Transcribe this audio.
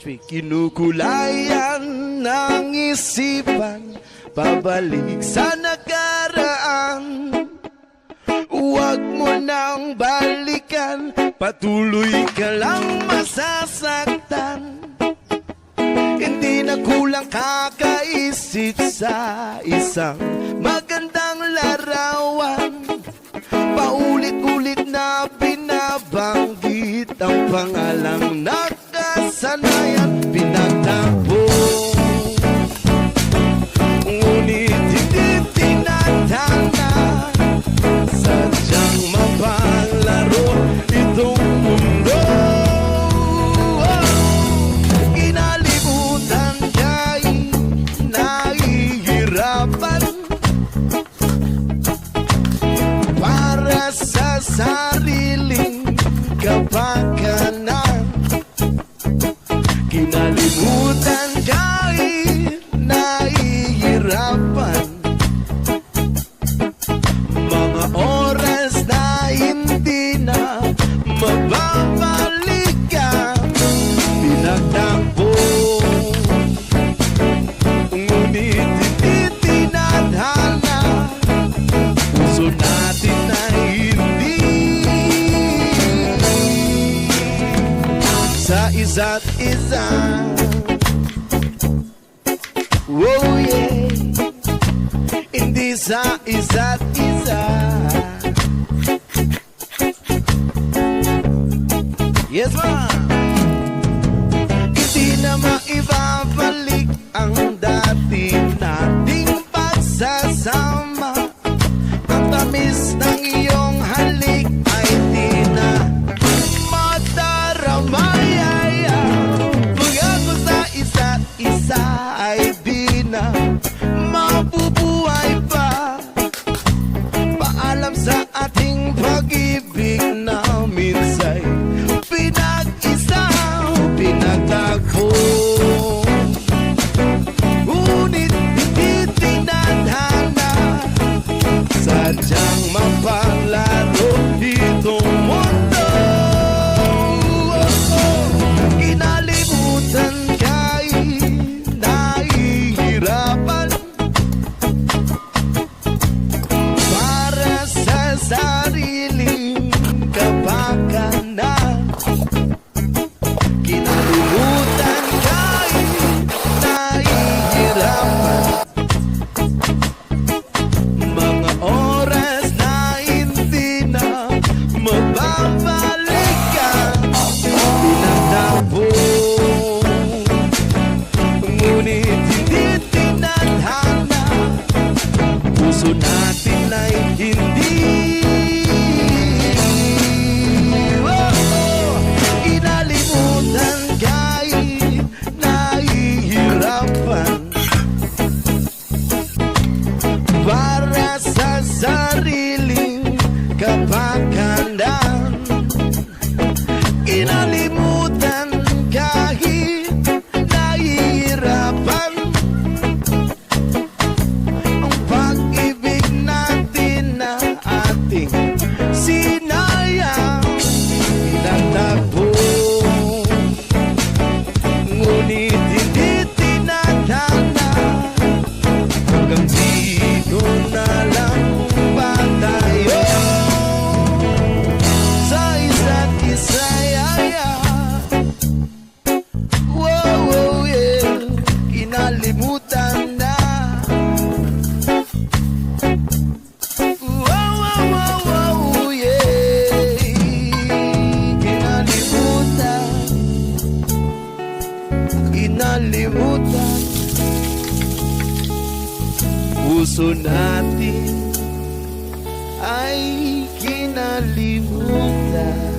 Kinukulayan ng isipan, pabalik sa nakaraan. Huwag mo nang balikan, patuloy ka lang masasaktan. Hindi na kulang kakaisip sa isang magandang larawan. Paulit-ulit na binabanggit ang pangalang nakasanayan. Pinagtampo, ngunit hindi tinatana. Sadyang mapalaro itong mundo. Kinalimutan ka'y nahihirapan para sa sariling kapakanan. Kinalimutan ka'y nahihirapan, mga oras na hindi na mababalikan. Pinagtampo, ngunit hindi tinadhana. Puso natin na hindi sa isa't isa. Oh yeah, hindi sa isa't isa. Yes ma'am. Hindi na maibabalik ang dati nating pagsasama. Ang tamis ng iyong halik ay di na mataramay. Pag-ako sa isa't isa ay di na mabubuhay pa. Paalam sa ating pag-ibig na minsay pinag-isa, pinagtagpo. Ngunit hindi tinadhana, sadyang mapalaro itong mundo. Kinalimutan ka'y nahihirapan para sa sariling kapakanan. Kinalimutan ka'y nahihirapan, mga oras na hindi na mababalikan. Pinagtampo, ngunit hindi tinadhana. Puso natin ay hindi. Kinalimutan ka'y nahihirapan para sa sariling kapakanan. Kinalimutan kahit nahihirapan ang pag-ibig natin na ating sinayang. Pinagtagpo, ngunit hindi tinadhana. Hanggang dito na lang ba tayo sa isa't isa? Wow, wow, yeah. Kinalimutan na. Wow, wow, wow, wow, yeah. Kinalimutan, kinalimutan. Puso natin ay kinalimutan.